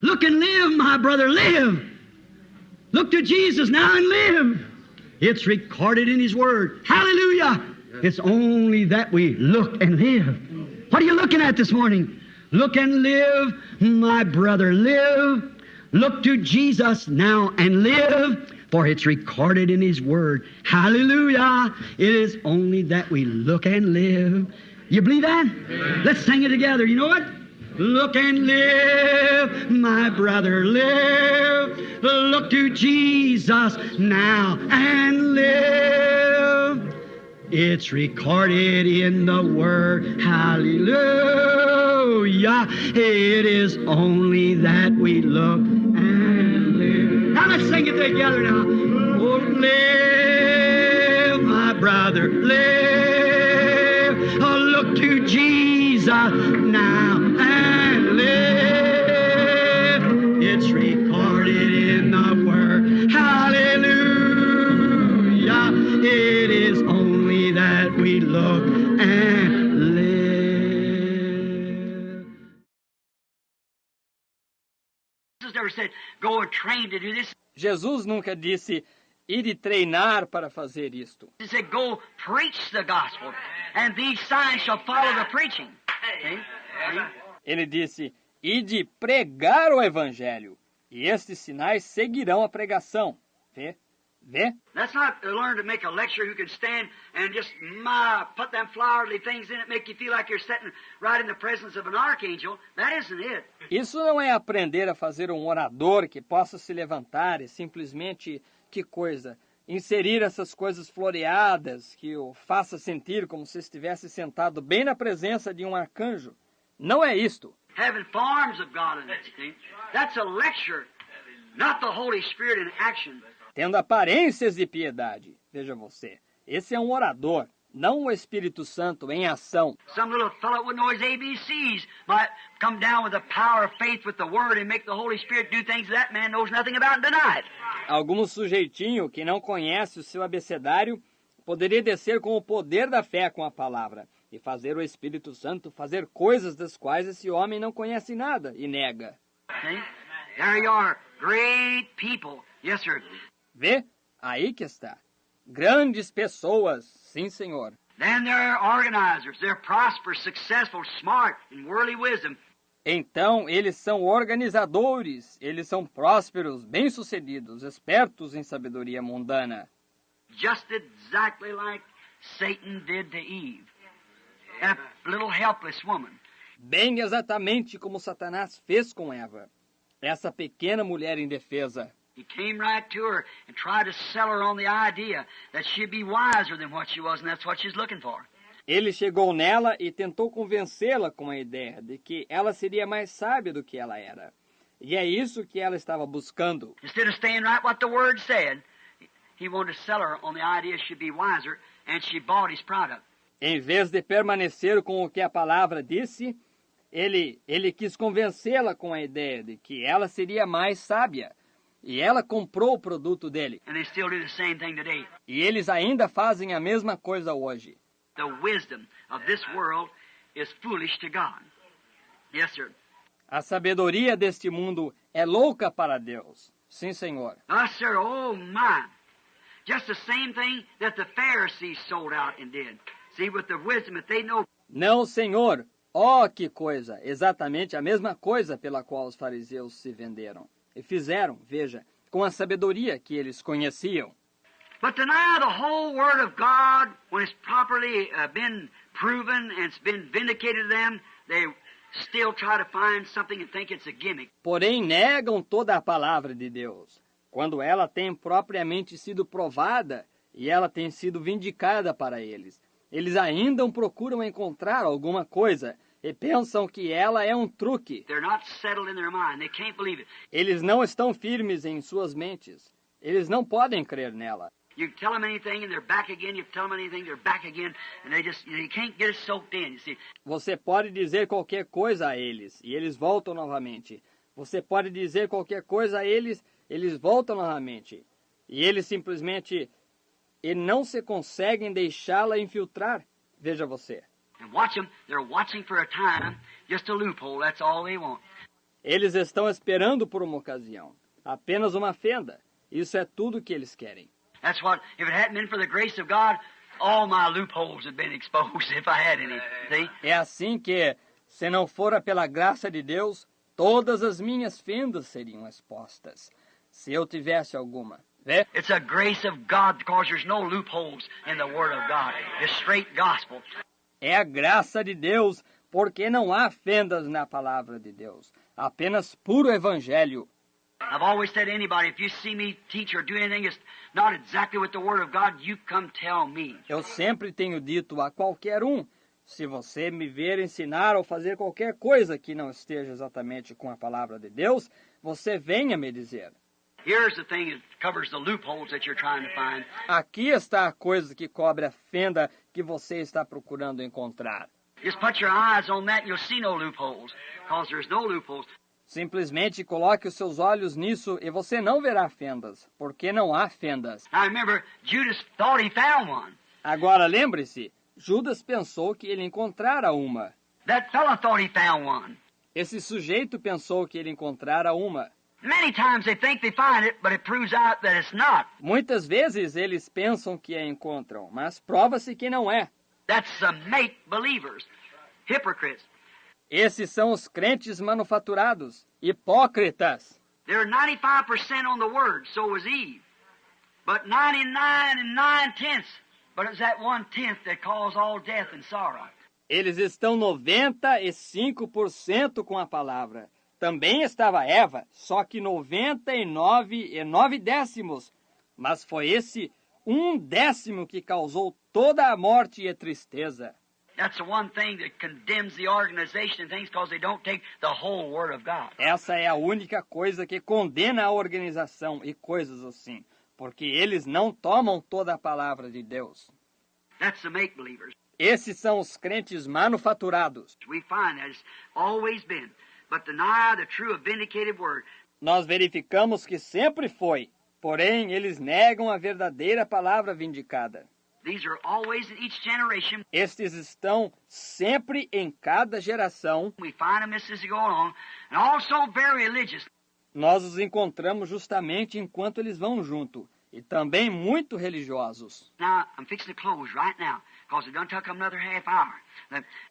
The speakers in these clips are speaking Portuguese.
Look and live, my brother, live. Look to Jesus now and live. It's recorded in His Word. Hallelujah. It's only that we look and live. What are you looking at this morning? Look and live, my brother, live. Look to Jesus now and live, for it's recorded in His Word. Hallelujah. It is only that we look and live. You believe that? Amen. Let's sing it together. You know what? Look and live, my brother, live. Look to Jesus now and live. It's recorded in the Word. Hallelujah. It is only that we look and live. Now let's sing it together now. Oh, live, my brother, live. Oh, look to Jesus now and live. It's recorded in the Word. Hallelujah. It is only that we look and live. Jesus never said, go and train to do this. Jesus nunca disse, ide treinar para fazer isto. He said, go preach the gospel, and these signs shall follow the preaching. See? Ele disse, ide pregar o Evangelho, e estes sinais seguirão a pregação. Vê? Vê? Let's not learn to make a lecturer who can stand and just put them flowery things in it, make you feel like you're sitting right in the presence of an archangel. That isn't it. Isso não é aprender a fazer um orador que possa se levantar e simplesmente, que coisa, inserir essas coisas floreadas que o faça sentir como se estivesse sentado bem na presença de um arcanjo. Não é isto. Having forms of God in it, see? That's a lecture, not the Holy Spirit in action. Tendo aparências de piedade. Veja você, esse é um orador, não o Espírito Santo em ação. Some little fellow who knows ABCs might come down with the power of faith with the Word and make the Holy Spirit do things that man knows nothing about and deny it. Algum sujeitinho que não conhece o seu abecedário poderia descer com o poder da fé com a palavra e fazer o Espírito Santo fazer coisas das quais esse homem não conhece nada e nega. See? There you are, great people. Yes, sir. Vê? Aí que está. Grandes pessoas, sim, senhor. Then they're organizers. They're prosperous, successful, smart, in worldly wisdom. Então, eles são organizadores, eles são prósperos, bem-sucedidos, espertos em sabedoria mundana. Just exactly like Satan did to Eve. A little helpless woman. Bem exatamente como Satanás fez com Eva, essa pequena mulher indefesa. He came right to her and tried to sell her on the idea that she'd be wiser than what she was, and that's what she's looking for. Ele chegou nela e tentou convencê-la com a ideia de que ela seria mais sábia do que ela era. E é isso que ela estava buscando. Instead of staying right what the Word said, he wanted to sell her on the idea she'd be wiser, and she bought his product. Em vez de permanecer com o que a palavra disse, ele quis convencê-la com a ideia de que ela seria mais sábia. E ela comprou o produto dele. And they still do the same thing today. E eles ainda fazem a mesma coisa hoje. The wisdom of this world is foolish to God. Yes, sir. A sabedoria deste mundo é louca para Deus. Sim, senhor. Sir, oh my. Just the same thing that the Pharisees sold out and did. See, with the wisdom that they know. Não, senhor. Oh, que coisa. Exatamente a mesma coisa pela qual os fariseus se venderam. E fizeram, veja, com a sabedoria que eles conheciam. But to deny the whole Word of God, when it's properly been proven and it's been vindicated to them, they still try to find something and think it's a gimmick. Porém, negam toda a palavra de Deus, quando ela tem propriamente sido provada e ela tem sido vindicada para eles. Eles ainda procuram encontrar alguma coisa e pensam que ela é um truque. Eles não estão firmes em suas mentes. Eles não podem crer nela. Você pode dizer qualquer coisa a eles e eles voltam novamente. Você pode dizer qualquer coisa a eles, eles voltam novamente. E eles simplesmente não se conseguem deixá-la infiltrar. Veja você. And watch them, they're watching for a time, just a loophole, that's all they want. Eles estão esperando por uma ocasião, apenas uma fenda. Isso é tudo que eles querem. That's what, if it hadn't been for the grace of God, all my loopholes had been exposed if I had any. See? É assim que, se não fora pela graça de Deus, todas as minhas fendas seriam expostas, se eu tivesse alguma. Vê? It's a grace of God because there's no loopholes in the Word of God. It's straight gospel. É a graça de Deus, porque não há fendas na palavra de Deus. Apenas puro evangelho. I've always said to anybody, if you see me teach or do anything that's not exactly with the Word of God, you come tell me. Eu sempre tenho dito a qualquer um, se você me ver ensinar ou fazer qualquer coisa que não esteja exatamente com a palavra de Deus, você venha me dizer. Here's the thing that covers the loopholes that you're trying to find. Aqui está a coisa que cobre a fenda que você está procurando encontrar. Just put your eyes on that and you'll see no loopholes, because there's no loopholes. Simplesmente coloque os seus olhos nisso e você não verá fendas, porque não há fendas. Now remember, Judas thought he found one. Agora lembre-se, Judas pensou que ele encontrara uma. That fella thought he found one. Esse sujeito pensou que ele encontrara uma. Many times they think they find it, but it proves out that it's not. Muitas vezes eles pensam que a encontram, mas prova-se que não é. That's the make-believers, hypocrites. Esses são os crentes manufaturados, hipócritas. They're 95% on the Word, so was Eve. But 99 and 9/10, but it's that 1/10 that caused all death and sorrow. Eles estão 95% com a palavra. Também estava Eva, só que 99 e 9/10. Mas foi esse 1/10 que causou toda a morte e a tristeza. That's the one thing that condemns the organization and things because they don't take the whole Word of God. Essa é a única coisa que condena a organização e coisas assim, porque eles não tomam toda a palavra de Deus. That's the make-believers. Esses são os crentes manufaturados. We find that it's always been, but deny the true vindicated Word. Nós verificamos que sempre foi, porém eles negam a verdadeira palavra vindicada. These are always in each generation. Estes estão sempre em cada geração. We find them as they go along, and also very religious. Nós os encontramos justamente enquanto eles vão junto, e também muito religiosos. Now, I'm fixing to close right now, because it done took another half hour.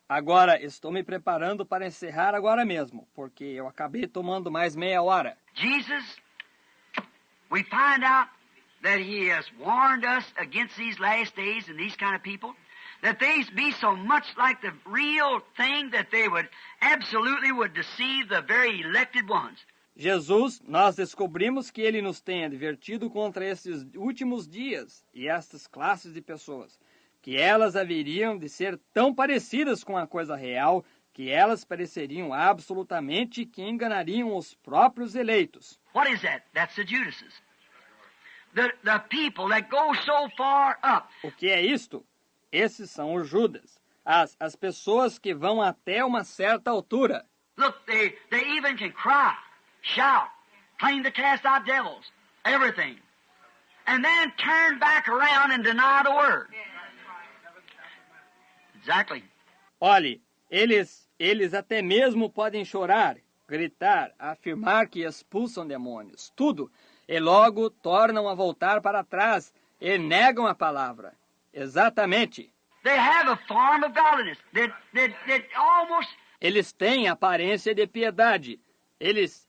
Agora, estou me preparando para encerrar agora mesmo, porque eu acabei tomando mais meia hora. Jesus, we find out that he has warned us against these last days and these kind of people, that they be so much like the real thing that they would absolutely would deceive the very elected ones. Jesus, nós descobrimos que ele nos tem advertido contra esses últimos dias e estas classes de pessoas, que elas haveriam de ser tão parecidas com a coisa real, que elas pareceriam absolutamente que enganariam os próprios eleitos. What is that? That's the Judases. The people that go so far up. O que é isto? Esses são os Judas, as pessoas que vão até uma certa altura. Look, they even can cry, shout, claim to cast out devils, everything. And then turn back around and deny the Word. Exactly. Olhe, eles até mesmo podem chorar, gritar, afirmar que expulsam demônios, tudo, e logo tornam a voltar para trás e negam a palavra. Exatamente. They have a form of godliness that almost. Eles têm aparência de piedade. Eles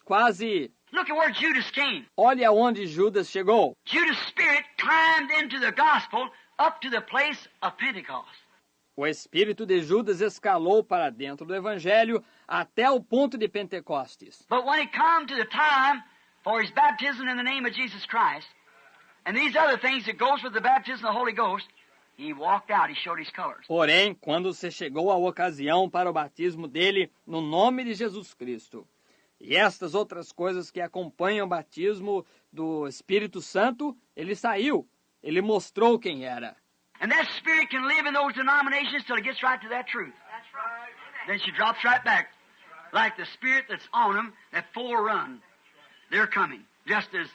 quase. Look at where Judas came. Olhe aonde Judas chegou. Judas' spirit climbed into the gospel up to the place of Pentecost. O espírito de Judas escalou para dentro do evangelho até o ponto de Pentecostes. But when it come to the time for his baptism in the name of Jesus Christ, and these other things that goes with the baptism of the Holy Ghost, he walked out, he showed his colors. Porém, quando se chegou a ocasião para o batismo dele no nome de Jesus Cristo, e estas outras coisas que acompanham o batismo do Espírito Santo, ele saiu, ele mostrou quem era. And that spirit can live in those denominations till it gets right to that truth. That's right. Then she drops right back, like the spirit that's on them that forerun. They're coming, just as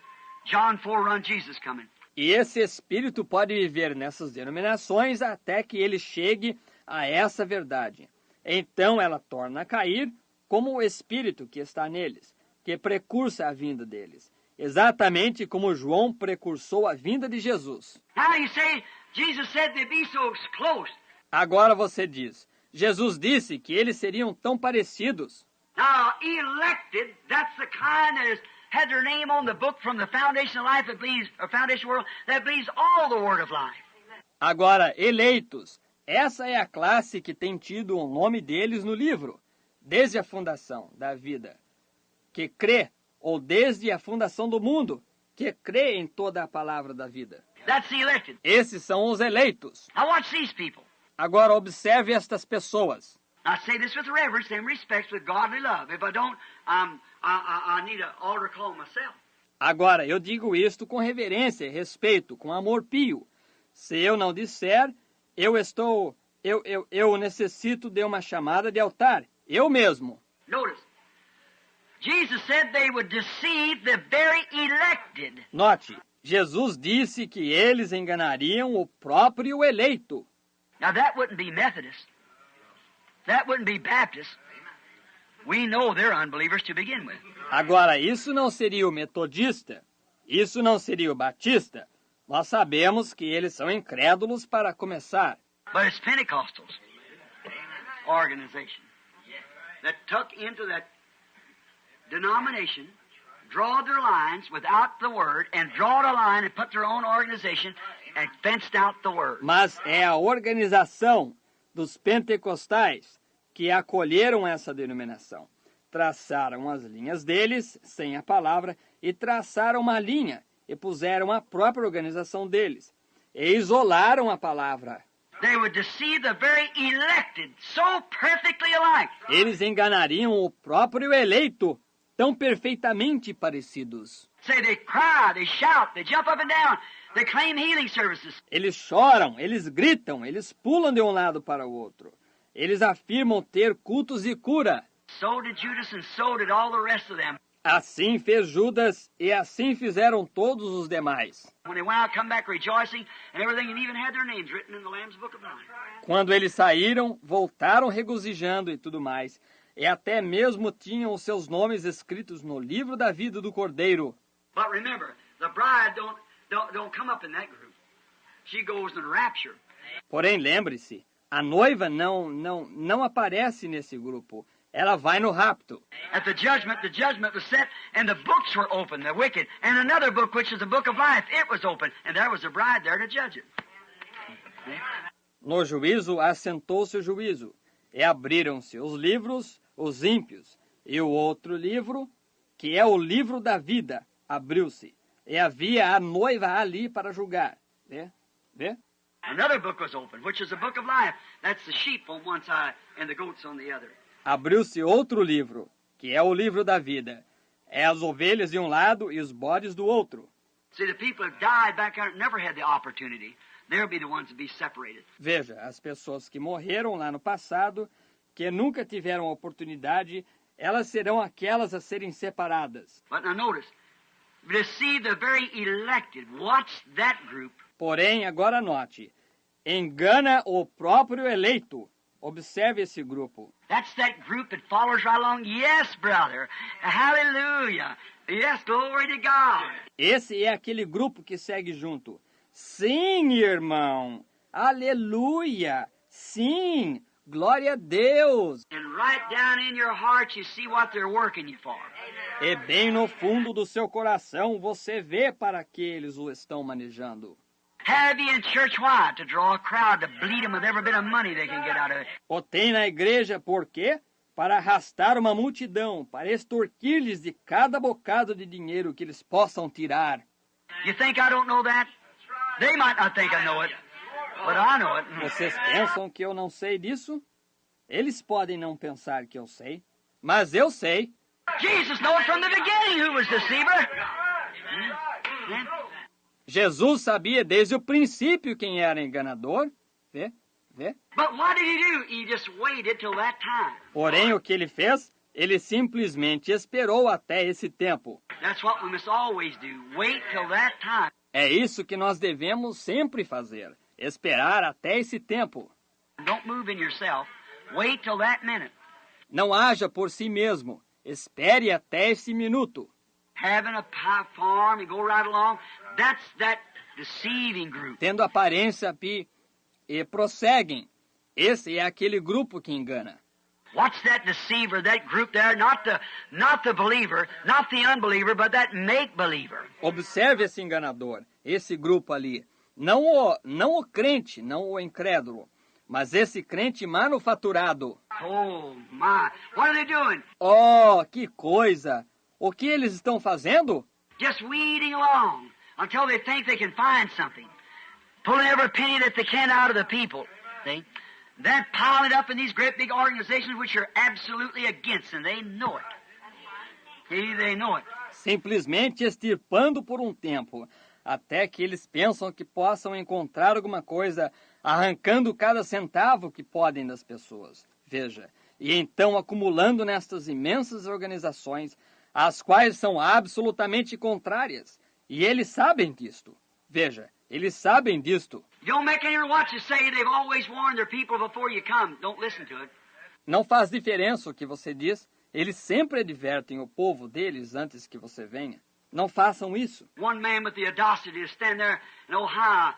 John forerun Jesus coming. E esse espírito pode viver nessas denominações até que ele chegue a essa verdade. Então ela torna a cair, como o Espírito que está neles, que precursa a vinda deles, exatamente como João precursou a vinda de Jesus. Now you say, Jesus said they'd be so close. Agora você diz, Jesus disse que eles seriam tão parecidos. Now, elected, that's the kind that has had their name on the book from the foundation of life that believes, or foundation world, that believes all the word of life. Agora, eleitos, essa é a classe que tem tido o nome deles no livro, desde a fundação da vida, que crê, ou desde a fundação do mundo, que crê em toda a palavra da vida. That's the elected. Esses são os eleitos. Now watch these people. Agora, observe estas pessoas. I say this with reverence and respect, with godly love. If I don't, I need an altar call myself. Agora, eu digo isto com reverência e respeito, com amor pio. Se eu não disser, eu necessito de uma chamada de altar. Eu mesmo. Notice, Jesus said they would deceive the very elected. Note, Jesus disse que eles enganariam o próprio eleito. Now that wouldn't be Methodist. That wouldn't be Baptist. We know they're unbelievers to begin with. Agora, isso não seria o metodista. Isso não seria o batista. Nós sabemos que eles são incrédulos para começar. But it's Pentecostals organization that tuck into that denomination, draw their lines without the word, and draw a line and put their own organization and fenced out the word. Mas é a organização dos pentecostais que acolheram essa denominação. Traçaram as linhas deles, sem a palavra, e traçaram uma linha, e puseram a própria organização deles, e isolaram a palavra. They would deceive the very elected, so perfectly alike. Eles enganariam o próprio eleito, tão perfeitamente parecidos. Say they cry, they shout, they jump up and down, they claim healing services. Eles choram, eles gritam, eles pulam de um lado para o outro. Eles afirmam ter cultos de cura. So did Judas and so did all the rest of them. Assim fez Judas e assim fizeram todos os demais. When they went out, come back rejoicing and everything, and even had their names written in the Lamb's Book of Life. Quando eles saíram, voltaram regozijando e tudo mais. E até mesmo tinham os seus nomes escritos no livro da vida do Cordeiro. But remember, the bride don't come up in that group. She goes in rapture. Porém, lembre-se, a noiva não aparece nesse grupo. Ela vai no rapto. At the judgment was set, and the books were open, the wicked, and another book, which is the book of life, it was open, and there was the bride there to judge it. No juízo assentou-se o juízo, e abriram-se os livros, os ímpios, e o outro livro, que é o livro da vida, abriu-se, e havia a noiva ali para julgar. Vê? Another book was open, which is the book of life. That's the sheep on one side and the goats on the other. Abriu-se outro livro, que é o livro da vida. É as ovelhas de um lado e os bodes do outro. See, the people who died back there never had the opportunity. They'll be the ones to be separated. Veja, as pessoas que morreram lá no passado, que nunca tiveram oportunidade, elas serão aquelas a serem separadas. But now notice, deceive the very elected. Watch that group. Porém, agora note, engana o próprio eleito. Observe esse grupo. That's that group that follows right along. Yes, brother. Hallelujah. Yes, glory to God. Esse é aquele grupo que segue junto. Sim, irmão. Aleluia. Sim. Glória a Deus. And right down in your heart you see what they're working you for. E bem no fundo do seu coração você vê para que eles o estão manejando. Have you in church why? To draw a crowd, to bleed them with every bit of money they can get out of it. O tem na igreja por quê? Para arrastar uma multidão, para extorquir-lhes de cada bocado de dinheiro que eles possam tirar. You think I don't know that? They might not think I know it, but I know it. Vocês pensam que eu não sei disso? Eles podem não pensar que eu sei, mas eu sei. Jesus knew from the beginning who was deceiver. Jesus sabia desde o princípio quem era enganador. Vê? But what did he do? He just waited till that time. Porém, o que ele fez? Ele simplesmente esperou até esse tempo. That's what we must always do. Wait till that time. É isso que nós devemos sempre fazer. Esperar até esse tempo. Don't move in yourself. Wait till that minute. Não haja por si mesmo. Espere até esse minuto. Having a farm and go right along. That's that deceiving group. Tendo aparência e prosseguem. Esse é aquele grupo que engana. Watch that deceiver, that group there, not the believer, not the unbeliever, but that make-believer. Observe esse enganador, esse grupo ali. Não o crente, não o incrédulo, mas esse crente manufaturado. Oh, my. What are they doing? Oh, que coisa! O que eles estão fazendo? Just weeding along until they think they can find something. Pulling every penny that they can out of the people. See? Then pile it up in these great big organizations which are absolutely against, and they know it. See, they know it. Simplesmente extirpando por um tempo, até que eles pensam que possam encontrar alguma coisa, arrancando cada centavo que podem das pessoas. Veja, e então acumulando nestas imensas organizações, as quais são absolutamente contrárias. E eles sabem disto. Veja, eles sabem disto. Don't make any watch to say they've always warned their people before you come. Don't listen to it. Não faz diferença o que você diz. Eles sempre advertem o povo deles antes que você venha. Não façam isso. One man with the audacity to stand there in Ohio,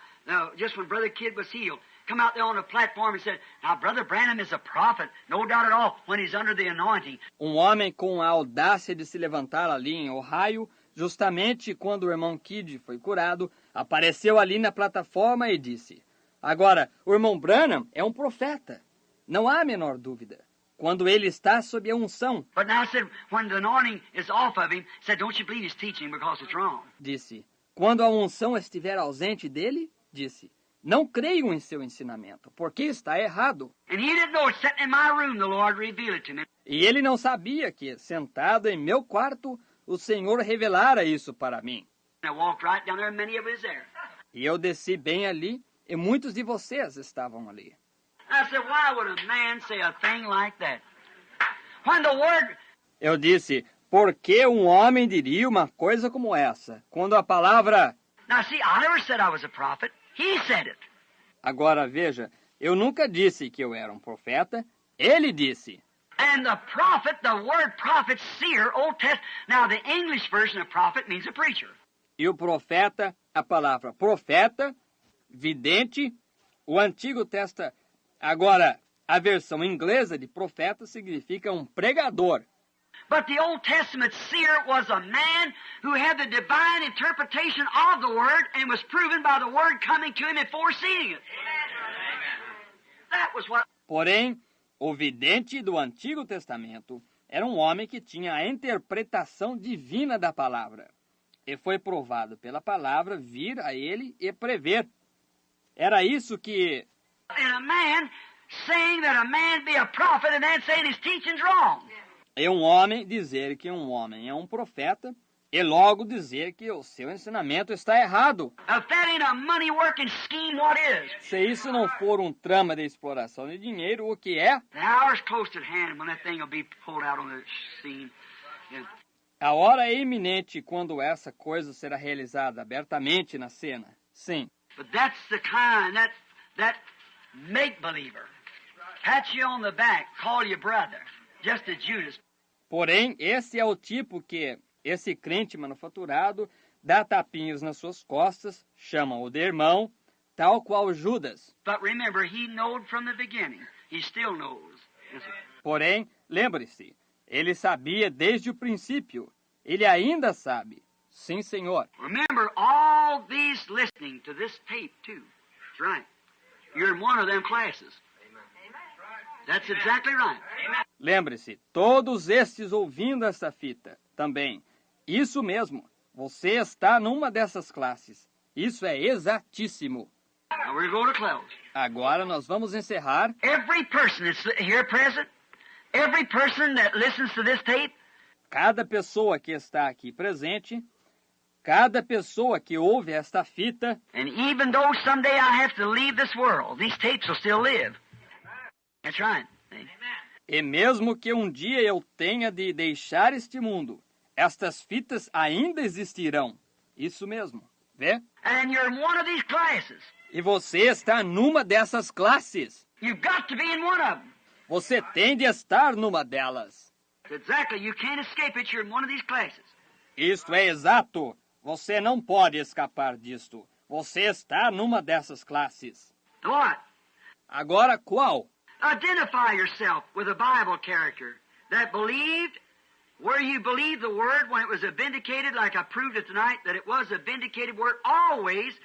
just when Brother Kidd was healed, come out there on the platform and said, now Brother Branham is a prophet, no doubt at all, when he's under the anointing. Um homem com a audácia de se levantar ali em Ohio, justamente quando o irmão Kidd foi curado, apareceu ali na plataforma e disse, agora, o irmão Branham é um profeta. Não há a menor dúvida. Quando ele está sob a unção. But now said, when the anointing is off of him, said, don't you believe his teaching because it's wrong. Disse, quando a unção estiver ausente dele, disse, não creiam em seu ensinamento, porque está errado. And he didn't know it, sitting in my room, the Lord revealed it to me. E ele não sabia que, sentado em meu quarto, o Senhor revelara isso para mim. And I walked right down there, and many of us there. E eu desci bem ali, e muitos de vocês estavam ali. I said, why would a man say a thing like that? When the word... Eu disse, por que um homem diria uma coisa como essa, quando a palavra... Now see, I never said I was a prophet. He said it. Agora veja, eu nunca disse que eu era um profeta, ele disse. And the prophet, the word prophet, seer, Old Testament. Now the English version of prophet means a preacher. E o profeta, a palavra profeta, vidente, o Antigo Testamento. Agora, a versão inglesa de profeta significa um pregador. But the Old Testament seer was a man who had the divine interpretation of the word and was proven by the word coming to him and foreseeing it. That was what... Porém, o vidente do Antigo Testamento era um homem que tinha a interpretação divina da palavra. E foi provado pela palavra vir a ele e prever. Era isso que... And a man saying that a man be a prophet and then saying his teaching's wrong. É um homem dizer que um homem é um profeta e logo dizer que o seu ensinamento está errado. If that ain't a money-working scheme, what is? Se isso não for um trama de exploração de dinheiro, o que é? The hour's close at hand when that thing will be pulled out on the scene. Yeah. A hora é iminente quando essa coisa será realizada abertamente na cena. Sim. But that's the kind, that make-believer. Pat you on the back, call you brother, just as Judas. Porém, esse é o tipo que esse crente manufaturado dá tapinhos nas suas costas, chama-o de irmão, tal qual Judas. But remember, he knowed from the beginning. He still knows. Porém, lembre-se, ele sabia desde o princípio. Ele ainda sabe. Sim, Senhor. Remember, all these listening to this tape, too. That's right. You're in one of them classes. That's exactly right. Lembre-se, todos estes ouvindo essa fita também. Isso mesmo, você está numa dessas classes. Isso é exatíssimo. Now we're going to close. Agora nós vamos encerrar. Every person that's here present, every person that listens to this tape, Cada pessoa que está aqui presente, cada pessoa que ouve esta fita, and even though someday I have to leave this world, these tapes will still live. That's right. See? e mesmo que um dia eu tenha de deixar este mundo, estas fitas ainda existirão. Isso mesmo, vê? And you're in one of these classes. E você está numa dessas classes. You've got to be in one of them. Você tem de estar numa delas. Exactly. You can't escape it. You're in one of these classes. Isto é exato. Você não pode escapar disto. Você está numa dessas classes. What? Agora, qual? Identify yourself with a Bible character that believed where you believed the word when it was a vindicated, like I proved it tonight, that it was a vindicated word, always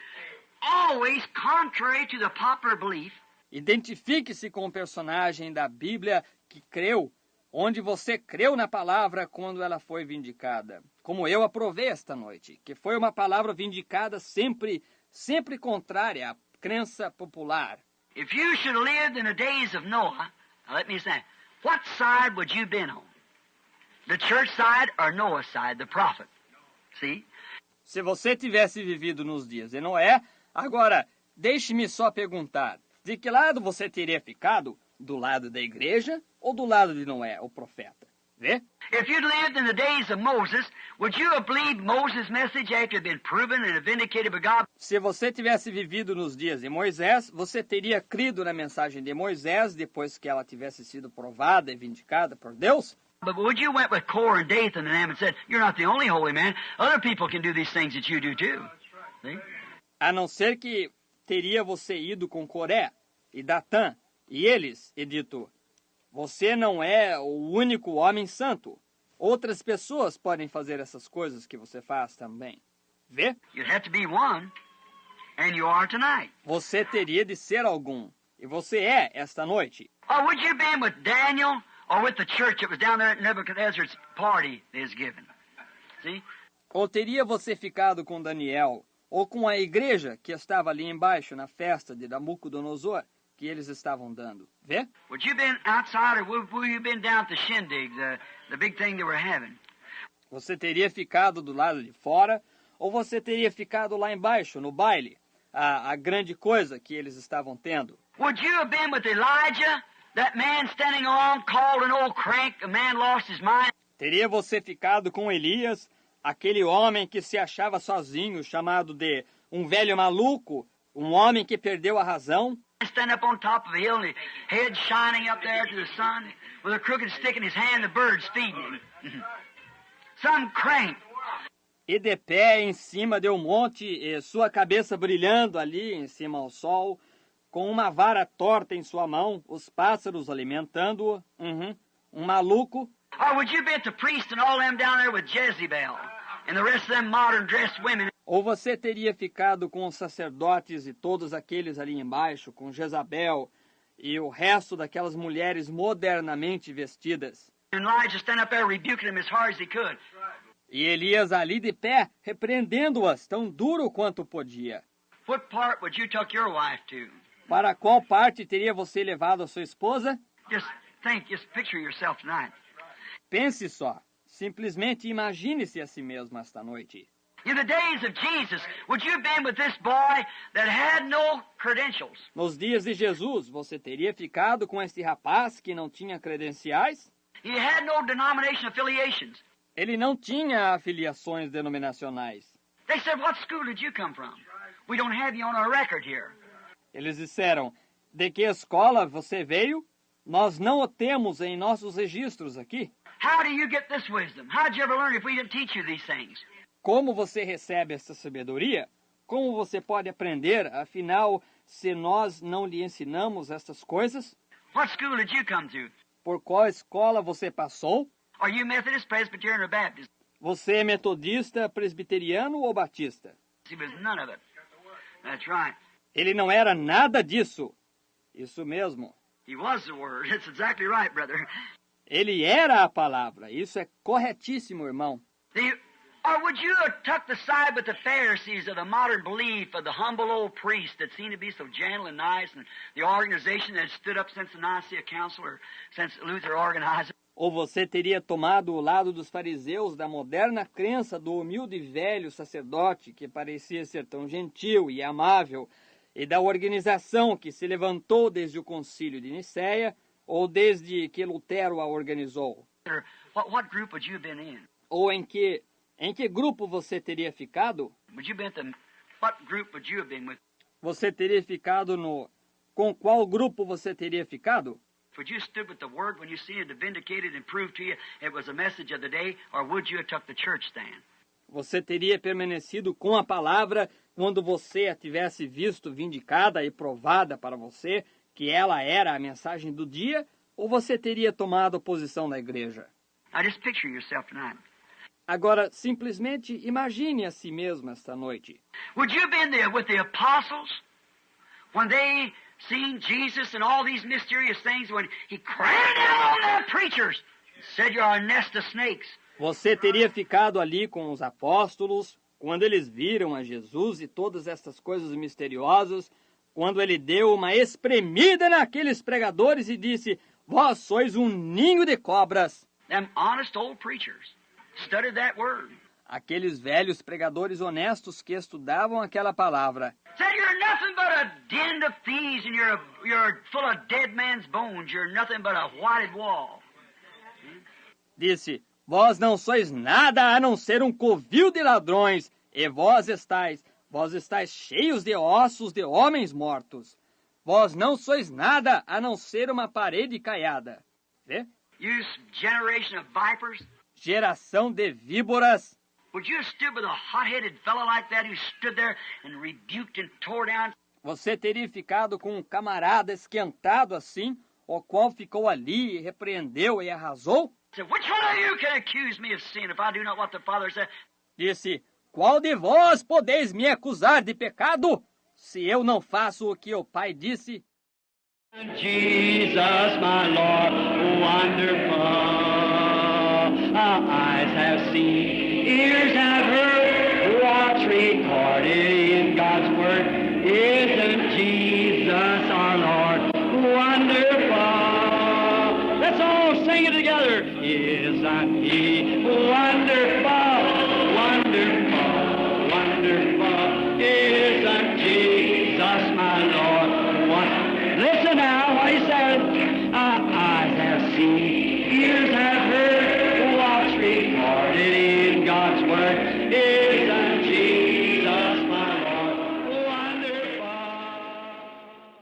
contrary to the popular belief. Identifique-se com o personagem da Bíblia que creu, onde você creu na palavra quando ela foi vindicada. Como eu aprovei esta noite, que foi uma palavra vindicada sempre contrária à crença popular. If you should have lived in the days of Noah, now let me say, what side would you been on? The church side or Noah's side, the prophet? See? Se você tivesse vivido nos dias de Noé, agora, deixe-me só perguntar, de que lado você teria ficado? Do lado da igreja ou do lado de Noé, o profeta? Vê? If you'd lived in the days of Moses, would you have believed Moses' message after it had been proven and vindicated by God? Se você tivesse vivido nos dias de Moisés, você teria crido na mensagem de Moisés depois que ela tivesse sido provada e vindicada por Deus? But would you went with Korah and Dathan and them and said, you're not the only holy man. Other people can do these things that you do too. See? A não ser que teria você ido com Coré e Datã e eles, e dito, você não é o único homem santo. Outras pessoas podem fazer essas coisas que você faz também. Vê? You'd have to be one, and you are tonight. Você teria de ser algum, e você é esta noite. Or would you been with Daniel or with the church that was down there at Nebuchadnezzar's party they was given? See? Ou teria você ficado com Daniel, ou com a igreja que estava ali embaixo na festa de Nabucodonosor, que eles estavam dando. Vê? Would you been outside or would you been down at the shindig, the big thing they were having? Você teria ficado do lado de fora, ou você teria ficado lá embaixo, no baile, a grande coisa que eles estavam tendo? Would you have been with Elijah, that man standing on, called an old crank, a man lost his mind? Teria você ficado com Elias, aquele homem que se achava sozinho, chamado de um velho maluco, um homem que perdeu a razão? Stand up on top of a hill and his head shining up there to the sun with a crooked stick in his hand, the birds feeding him. Some crank. E de pé em cima de um monte, e sua cabeça brilhando ali em cima ao sol, com uma vara torta em sua mão, os pássaros alimentando-o. Um maluco. Or would you be at the priest and all them down there with Jezebel and the rest of them modern dressed women? Ou você teria ficado com os sacerdotes e todos aqueles ali embaixo, com Jezabel e o resto daquelas mulheres modernamente vestidas? And Elijah stand up there rebuking him as hard as he could. E Elias ali de pé, repreendendo-as tão duro quanto podia. What part would you took your wife to? Para qual parte teria você levado a sua esposa? Just think, just picture yourself tonight. Pense só. Simplesmente imagine-se a si mesmo esta noite. In the days of Jesus, would you have been with this boy that had no credentials? Nos dias de Jesus, você teria ficado com este rapaz que não tinha credenciais? He had no denomination affiliations. Ele não tinha afiliações denominacionais. They said, what school did you come from? We don't have you on our record here. Eles disseram, de que escola você veio? Nós não o temos em nossos registros aqui. How do you get this wisdom? How did you ever learn if we didn't teach you these things? Como você recebe essa sabedoria? Como você pode aprender, afinal, se nós não lhe ensinamos estas coisas? What school did you come to? Por qual escola você passou? Are you Methodist, Presbyterian, or Baptist? Você é metodista, presbiteriano ou batista? He was none of it. That's right. Ele não era nada disso. Isso mesmo. He was the Word. That's exactly right, brother. Ele era a palavra. Isso é corretíssimo, irmão. Or would you have took the side with the Pharisees of the modern belief of the humble old priest that seemed to be so gentle and nice, and the organization that stood up since the Nicaea Council or since Luther organized it? Ou você teria tomado o lado dos fariseus da moderna crença do humilde velho sacerdote que parecia ser tão gentil e amável, e da organização que se levantou desde o concílio de Nicéia, ou desde que Lutero a organizou? Or what group would you have been in? Ou em que grupo você teria ficado? Would you been the, what group would you have been with? Você teria ficado no... Com qual grupo você teria ficado? Would you have stood with the Word when you seen it vindicated and proved to you it was a message of the day, or would you have took the church stand? Você teria permanecido com a palavra quando você a tivesse visto vindicada e provada para você que ela era a mensagem do dia, ou você teria tomado posição da igreja? Now just picture yourself tonight. Agora, simplesmente imagine a si mesmo esta noite. Would you have been there with the apostles when they seen Jesus and all these mysterious things, when he crammed down on their preachers and said you're a nest of snakes? Você teria ficado ali com os apóstolos quando eles viram a Jesus e todas essas coisas misteriosas, quando ele deu uma espremida naqueles pregadores e disse: vós sois um ninho de cobras. Them honest old preachers studied that word. Aqueles velhos pregadores honestos que estudavam aquela palavra. Said you're nothing but a den of thieves and you're full of dead man's bones. You're nothing but a whited wall. Disse: vós não sois nada a não ser um covil de ladrões, e vós estáis cheios de ossos de homens mortos. Vós não sois nada a não ser uma parede caiada. Vê? You generation of vipers. Geração de víboras. Would you have stood with a hot-headed fellow like that who stood there and rebuked and tore down? Você teria ficado com um camarada esquentado assim, o qual ficou ali e repreendeu e arrasou? Said, which one of you can accuse me of sin if I do not what the Father said? Disse: qual de vós podeis me acusar de pecado, se eu não faço o que o Pai disse? Jesus, my Lord, wonderful. Our eyes have seen, ears have heard, what's recorded in God's Word. Isn't Jesus our Lord wonderful? Let's all sing it together. Isn't He wonderful, wonderful, wonderful? Isn't Jesus my Lord wonderful? Listen now what He said. Our eyes have seen, ears have heard, what's recorded in God's Word.